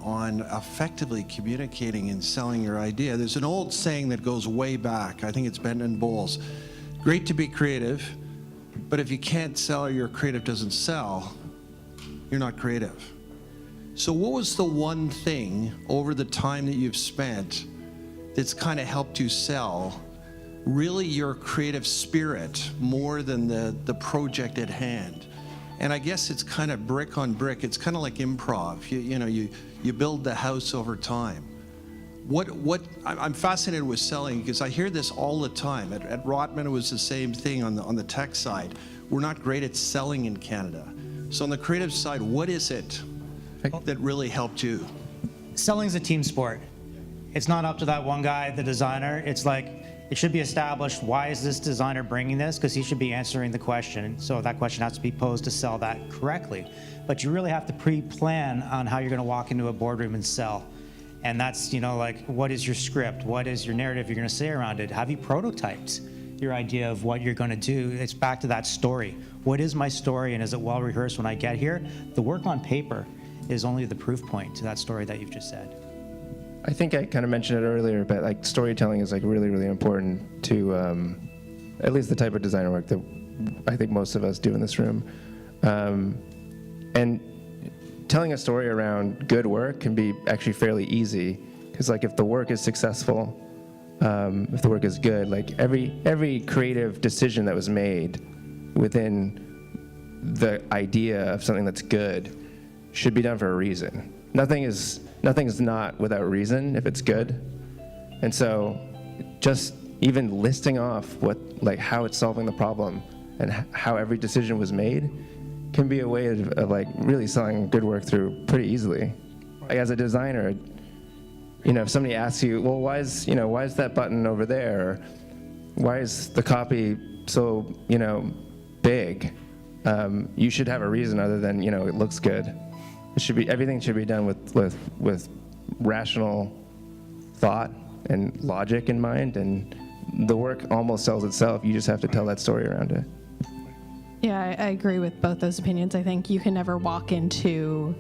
effectively communicating and selling your idea. There's an old saying that goes way back. I think it's Benton and Bowles. Great to be creative, But if you can't sell or your creative doesn't sell, you're not creative. So what was the one thing over the time that you've spent that's kind of helped you sell really your creative spirit more than the project at hand? And I guess it's kind of brick on brick. It's kind of like improv. You build the house over time. I'm fascinated with selling because I hear this all the time. At Rotman, it was the same thing on the tech side. We're not great at selling in Canada. So on the creative side, what is it that really helped you? Selling's a team sport. It's not up to that one guy, the designer. It's like, it should be established, why is this designer bringing this? Because he should be answering the question. So that question has to be posed to sell that correctly. But you really have to pre-plan on how you're going to walk into a boardroom and sell. And that's, like, what is your script? What is your narrative you're going to say around it? Have you prototyped your idea of what you're going to do? It's back to that story. What is my story, and is it well rehearsed when I get here? The work on paper is only the proof point to that story that you've just said. I think I kind of mentioned it earlier, but like storytelling is like really, really important to at least the type of designer work that I think most of us do in this room. And telling a story around good work can be actually fairly easy, because like if the work is successful, if the work is good, like every creative decision that was made within the idea of something that's good should be done for a reason. Nothing is not without reason if it's good. And so just even listing off how it's solving the problem and how every decision was made can be a way of like really selling good work through pretty easily. Like as a designer, if somebody asks you, well, why is that button over there? Or why is the copy so, big? You should have a reason other than, it looks good. Everything should be done with rational thought and logic in mind, and the work almost sells itself. You just have to tell that story around it. Yeah, I agree with both those opinions. I think you can never walk into,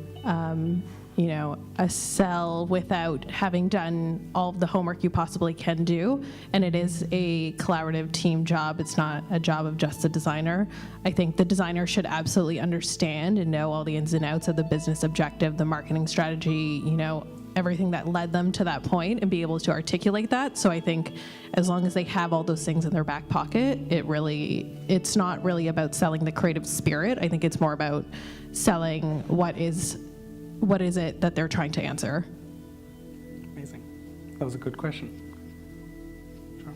a cell without having done all of the homework you possibly can do. And it is a collaborative team job. It's not a job of just a designer. I think the designer should absolutely understand and know all the ins and outs of the business objective, the marketing strategy, everything that led them to that point, and be able to articulate that. So I think as long as they have all those things in their back pocket, it's not really about selling the creative spirit. I think it's more about selling what is it that they're trying to answer. Amazing. That was a good question. Sure.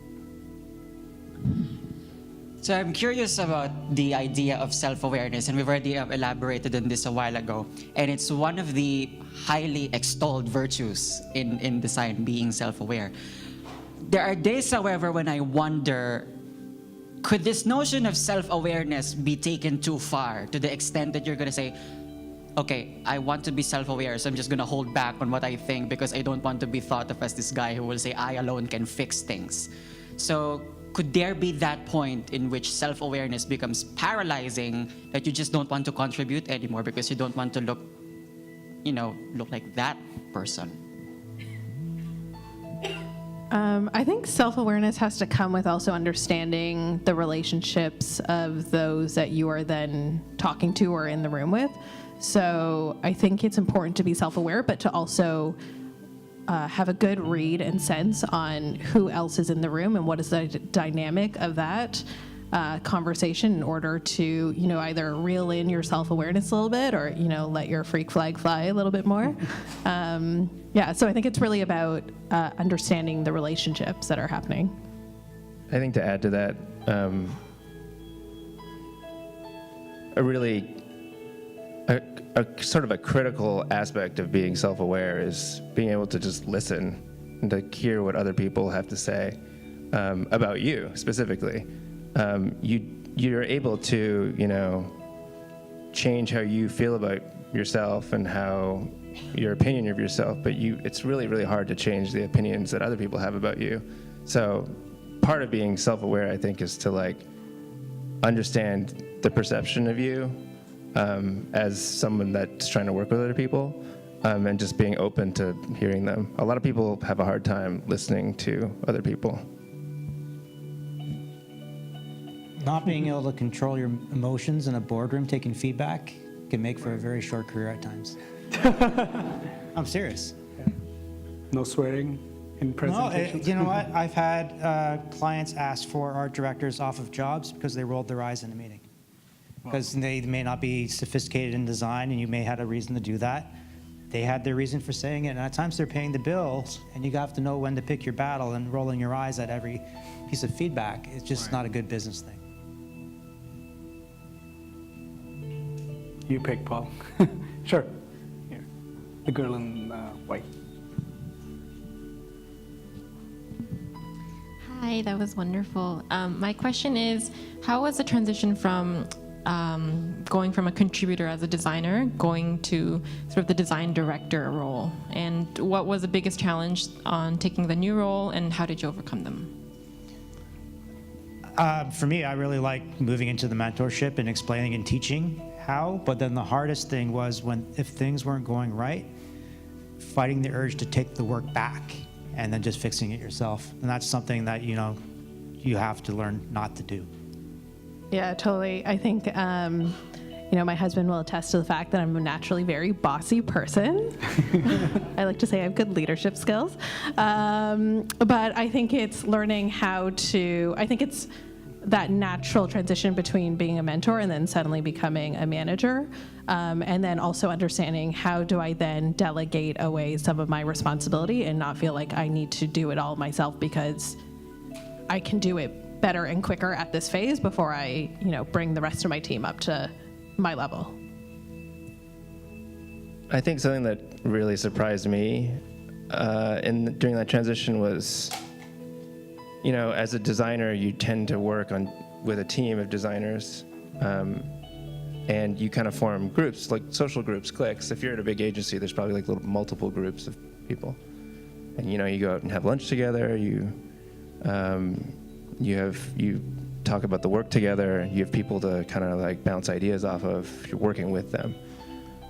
So I'm curious about the idea of self-awareness, and we've already elaborated on this a while ago. And it's one of the highly extolled virtues in design, being self-aware. There are days, however, when I wonder, could this notion of self-awareness be taken too far, to the extent that you're going to say, okay, I want to be self-aware, so I'm just going to hold back on what I think because I don't want to be thought of as this guy who will say I alone can fix things. So could there be that point in which self-awareness becomes paralyzing, that you just don't want to contribute anymore because you don't want to look like that person? I think self-awareness has to come with also understanding the relationships of those that you are then talking to or in the room with. So I think it's important to be self-aware, but to also have a good read and sense on who else is in the room and what is the dynamic of that conversation, in order to, either reel in your self-awareness a little bit, or, let your freak flag fly a little bit more. So I think it's really about understanding the relationships that are happening. I think to add to that, a sort of a critical aspect of being self-aware is being able to just listen and to hear what other people have to say about you specifically. You're able to, change how you feel about yourself and how your opinion of yourself, but it's really, really hard to change the opinions that other people have about you. So part of being self-aware, I think, is to understand the perception of you as someone that's trying to work with other people, and just being open to hearing them. A lot of people have a hard time listening to other people. Not being able to control your emotions in a boardroom, taking feedback, can make for a very short career at times. I'm serious. No swearing in No, presentations? you know what? I've had clients ask for art directors off of jobs because they rolled their eyes in a meeting. Because they may not be sophisticated in design, and you may have had a reason to do that. They had their reason for saying it, and at times they're paying the bills, and you have to know when to pick your battle, and rolling your eyes at every piece of feedback, it's just not a good business thing. You pick, Paul. Sure. Here. The girl in white. Hi, that was wonderful. My question is, how was the transition from going from a contributor as a designer, going to sort of the design director role? And what was the biggest challenge on taking the new role, and how did you overcome them? For me, I really like moving into the mentorship and explaining and teaching how, but then the hardest thing was if things weren't going right, fighting the urge to take the work back and then just fixing it yourself. And that's something that, you have to learn not to do. Yeah, totally. I think, my husband will attest to the fact that I'm a naturally very bossy person. I like to say I have good leadership skills. But I think it's learning it's that natural transition between being a mentor and then suddenly becoming a manager. And then also understanding how do I then delegate away some of my responsibility and not feel like I need to do it all myself, because I can do it better and quicker at this phase before I, bring the rest of my team up to my level. I think something that really surprised me during that transition was, as a designer, you tend to work with a team of designers, and you kind of form groups, like social groups, cliques. If you're at a big agency, there's probably like multiple groups of people, and you go out and have lunch together. You talk about the work together. You have people to kind of like bounce ideas off of. You're working with them.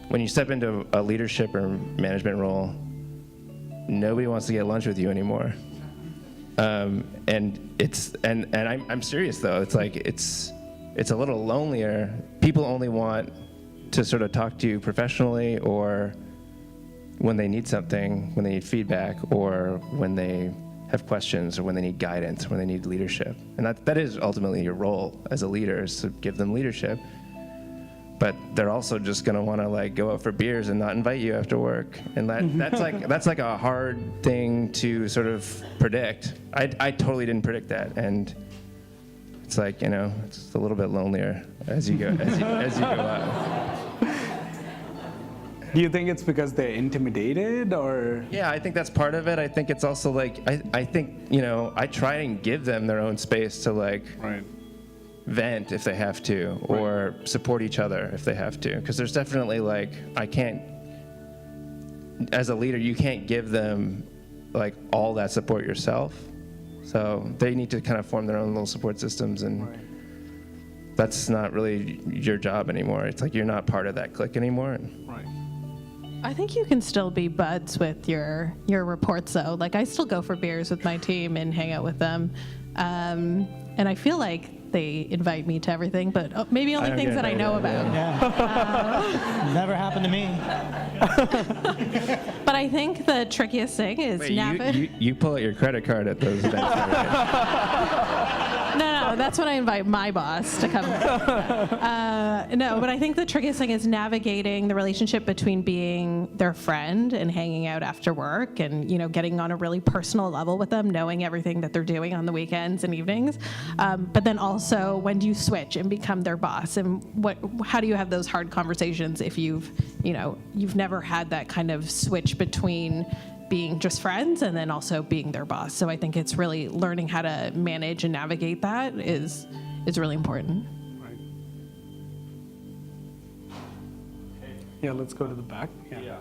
When you step into a leadership or management role, nobody wants to get lunch with you anymore. And I'm serious though. It's like it's a little lonelier. People only want to sort of talk to you professionally, or when they need something, when they need feedback, or when they have questions, or when they need guidance, or when they need leadership. And that is ultimately your role as a leader, is to give them leadership. But they're also just going to want to like go out for beers and not invite you after work. And that's like a hard thing to sort of predict. I totally didn't predict that. And it's like, it's a little bit lonelier as you go as you go up. Do you think it's because they're intimidated, or? Yeah, I think that's part of it. I think it's also like, I think, I try and give them their own space to like vent if they have to, or support each other if they have to. Because there's definitely like, as a leader, you can't give them like all that support yourself. So they need to kind of form their own little support systems, and that's not really your job anymore. It's like you're not part of that clique anymore. Right. I think you can still be buds with your reports, though. Like, I still go for beers with my team and hang out with them. And I feel like they invite me to everything, but maybe only things that I know about. Yeah. Never happened to me. But I think the trickiest thing is you pull out your credit card at those events. No, that's when I invite my boss to come. No, but I think the trickiest thing is navigating the relationship between being their friend and hanging out after work, and getting on a really personal level with them, knowing everything that they're doing on the weekends and evenings. But then also, when do you switch and become their boss, and how do you have those hard conversations if you've never had that kind of switch between being just friends and then also being their boss. So I think it's really learning how to manage and navigate that is really important. Right. Yeah, let's go to the back. Yeah.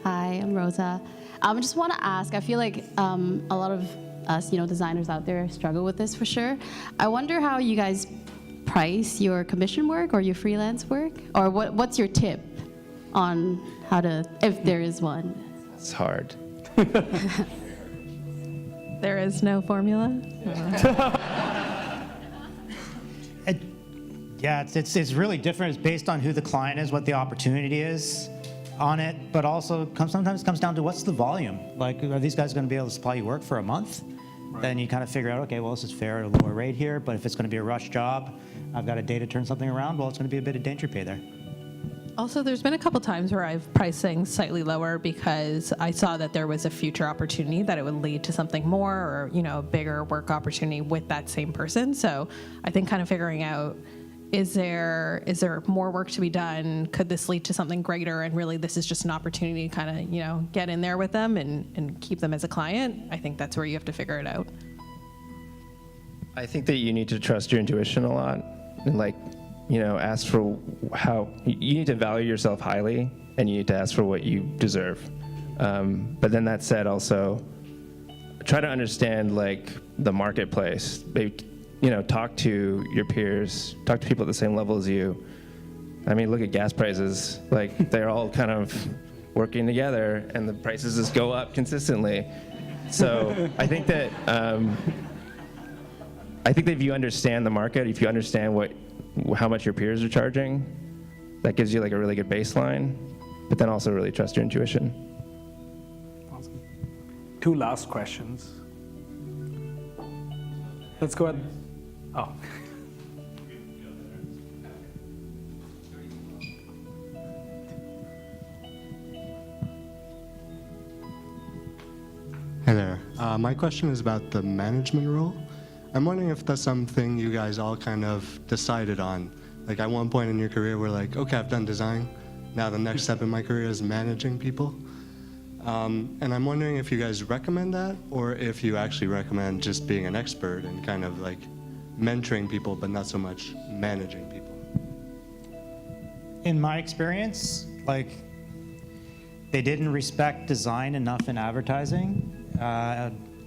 Hi, I'm Rosa. I just want to ask, I feel like a lot of us, designers out there struggle with this for sure. I wonder how you guys price your commission work or your freelance work, or what's your tip on how to, if there is one? It's hard. There is no formula. Yeah, it's really different. It's based on who the client is, what the opportunity is on it, but also sometimes comes down to what's the volume. Like, are these guys going to be able to supply you work for a month? Right. Then you kind of figure out, okay, well, this is fair at a lower rate here, but if it's going to be a rush job, I've got a day to turn something around, well, it's going to be a bit of danger pay there. Also, there's been a couple times where I've priced things slightly lower because I saw that there was a future opportunity that it would lead to something more, or a bigger work opportunity with that same person. So I think kind of figuring out, is there more work to be done? Could this lead to something greater? And really, this is just an opportunity to kind of get in there with them and keep them as a client. I think that's where you have to figure it out. I think that you need to trust your intuition a lot, and ask for how you need to value yourself highly, and you need to ask for what you deserve. But then that said, also try to understand the marketplace. Talk to your peers, talk to people at the same level as you. I mean, look at gas prices. They're all kind of working together, and the prices just go up consistently. So I think that if you understand the market, if you understand how much your peers are charging, that gives you a really good baseline, but then also really trust your intuition. Awesome. 2 last questions. Let's go ahead. Oh. Hey there. My question is about the management role. I'm wondering if that's something you guys all kind of decided on. At one point in your career, we're like, okay, I've done design. Now the next step in my career is managing people. And I'm wondering if you guys recommend that, or if you actually recommend just being an expert and kind of mentoring people, but not so much managing people. In my experience, they didn't respect design enough in advertising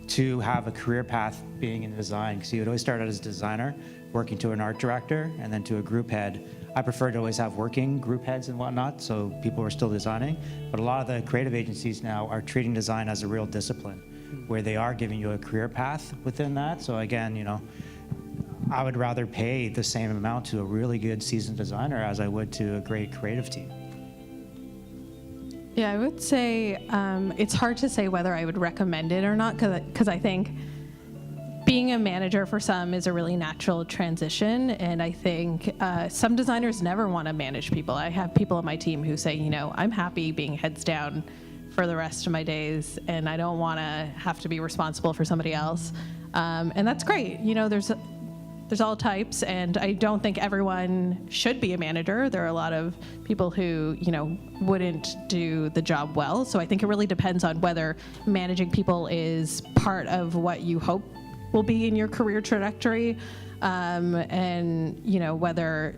to have a career path being in design, because you would always start out as a designer, working to an art director, and then to a group head. I prefer to always have working group heads and whatnot, so people are still designing. But a lot of the creative agencies now are treating design as a real discipline, where they are giving you a career path within that. So again, I would rather pay the same amount to a really good seasoned designer as I would to a great creative team. Yeah, I would say it's hard to say whether I would recommend it or not, because I think being a manager for some is a really natural transition, and I think some designers never want to manage people. I have people on my team who say, I'm happy being heads down for the rest of my days, and I don't want to have to be responsible for somebody else. And that's great. There's all types, and I don't think everyone should be a manager. There are a lot of people who, wouldn't do the job well. So I think it really depends on whether managing people is part of what you hope will be in your career trajectory, and whether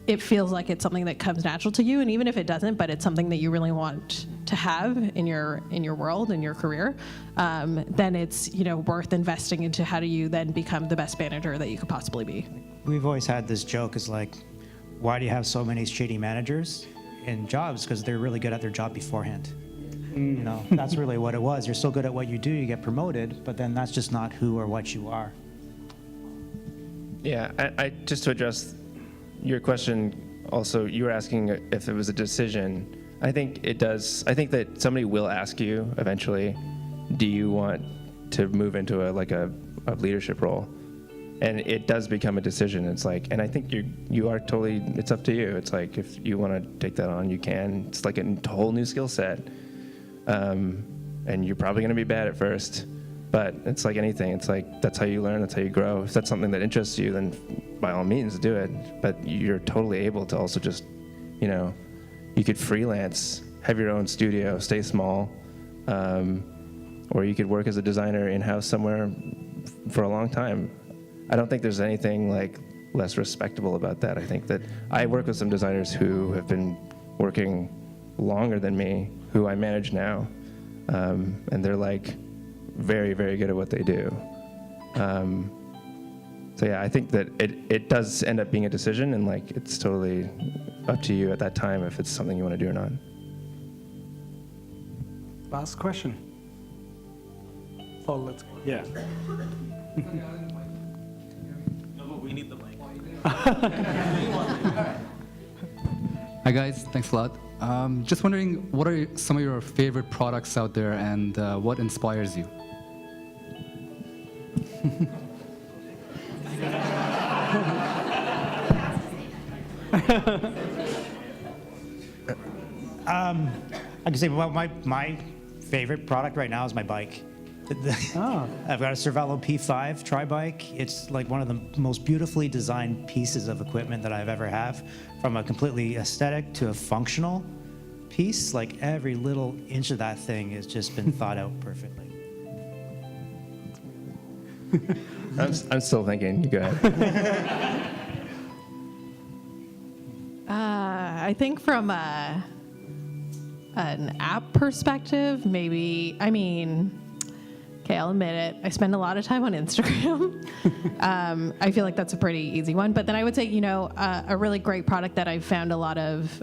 it feels like it's something that comes natural to you, and even if it doesn't, but it's something that you really want to have in your world, in your career, then it's worth investing into how do you then become the best manager that you could possibly be. We've always had this joke is why do you have so many shitty managers in jobs? Because they're really good at their job beforehand. That's really what it was. You're so good at what you do, you get promoted, but then that's just not who or what you are. Yeah, I just to address your question, also, you were asking if it was a decision. I think it does. I think that somebody will ask you eventually, do you want to move into a leadership role? And it does become a decision. It's and I think you are totally, it's up to you. It's if you want to take that on, you can. It's a whole new skill set. And you're probably going to be bad at first, but it's like anything. It's that's how you learn, that's how you grow. If that's something that interests you, then by all means do it. But you're totally able to also just, you could freelance, have your own studio, stay small, or you could work as a designer in-house somewhere for a long time. I don't think there's anything less respectable about that. I think that I work with some designers who have been working longer than me, who I manage now, and they're very, very good at what they do. So yeah, I think that it does end up being a decision, and like it's totally up to you at that time if it's something you want to do or not. Last question. Oh, let's go. Yeah. No, but we need the mic. Hi guys, thanks a lot. Just wondering, what are some of your favorite products out there, and what inspires you? I can say, well, my favorite product right now is my bike. I've got a Cervelo P5 tri-bike. It's like one of the most beautifully designed pieces of equipment that I've ever have, from a completely aesthetic to a functional piece. Like every little inch of that thing has just been thought out perfectly. I'm still thinking. You go ahead. I think from an app perspective, maybe, okay, I'll admit it, I spend a lot of time on Instagram. I feel like that's a pretty easy one. But then I would say, a really great product that I've found a lot of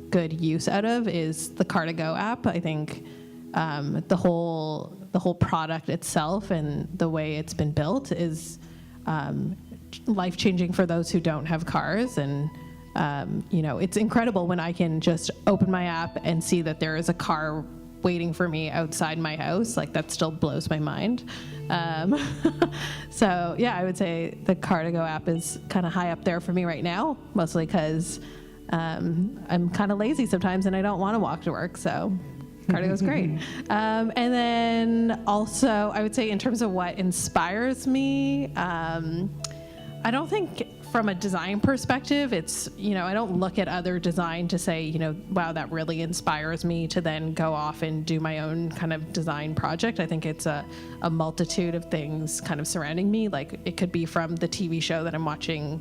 good use out of is the Car2Go app. I think the whole product itself and the way it's been built is life-changing for those who don't have cars. And it's incredible when I can just open my app and see that there is a car waiting for me outside my house. Like, that still blows my mind. So yeah, I would say the Car2Go app is kind of high up there for me right now, mostly because I'm kind of lazy sometimes and I don't want to walk to work. So Car2Go's great. And then also, I would say in terms of what inspires me, I don't think from a design perspective, it's, I don't look at other design to say, wow, that really inspires me to then go off and do my own kind of design project. I think it's a multitude of things kind of surrounding me. Like, it could be from the TV show that I'm watching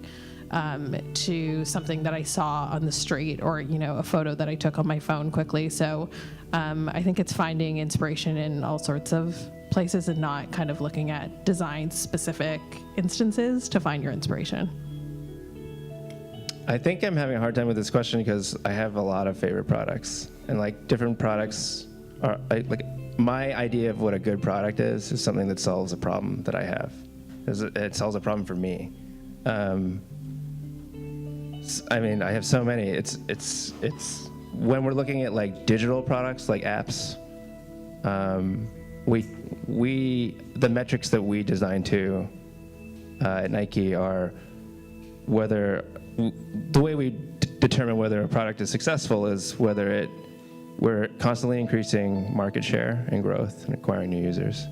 to something that I saw on the street, or, a photo that I took on my phone quickly. So I think it's finding inspiration in all sorts of places and not kind of looking at design-specific instances to find your inspiration. I think I'm having a hard time with this question because I have a lot of favorite products, and like different products are like my idea of what a good product is something that solves a problem that I have. It solves a problem for me. I have so many. It's when we're looking at like digital products like apps, the metrics that we design to at Nike are whether the way we determine whether a product is successful is whether we're constantly increasing market share and growth and acquiring new users,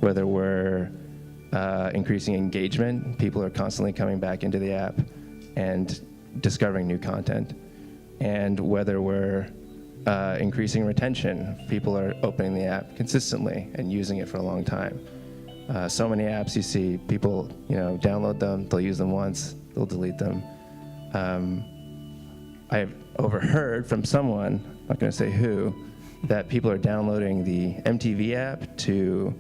whether we're increasing engagement, people are constantly coming back into the app and discovering new content, and whether we're increasing retention, people are opening the app consistently and using it for a long time. So many apps you see people, download them, they'll use them once, they'll delete them. I've overheard from someone, I'm not going to say who, that people are downloading the MTV app to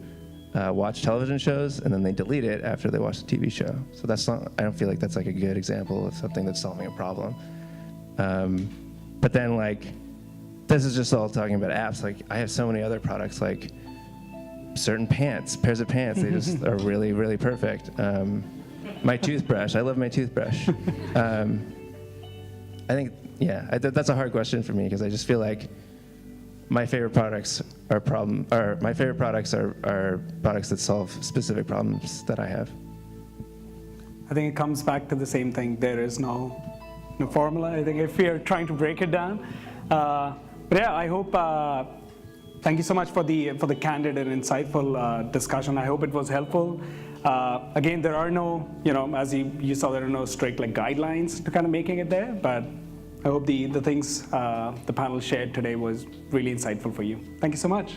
watch television shows, and then they delete it after they watch the TV show. So I don't feel like that's like a good example of something that's solving a problem. But then like, this is just all talking about apps. Like, I have so many other products, like certain pairs of pants, they just are really, really perfect. My toothbrush, I love my toothbrush. I think, that's a hard question for me because I just feel like my favorite products are products that solve specific problems that I have. I think it comes back to the same thing. There is no formula. I think if we are trying to break it down. But yeah, I hope, thank you so much for the candid and insightful discussion. I hope it was helpful. Again, there are no, as you saw, there are no strict like guidelines to kind of making it there, but I hope the things the panel shared today was really insightful for you. Thank you so much.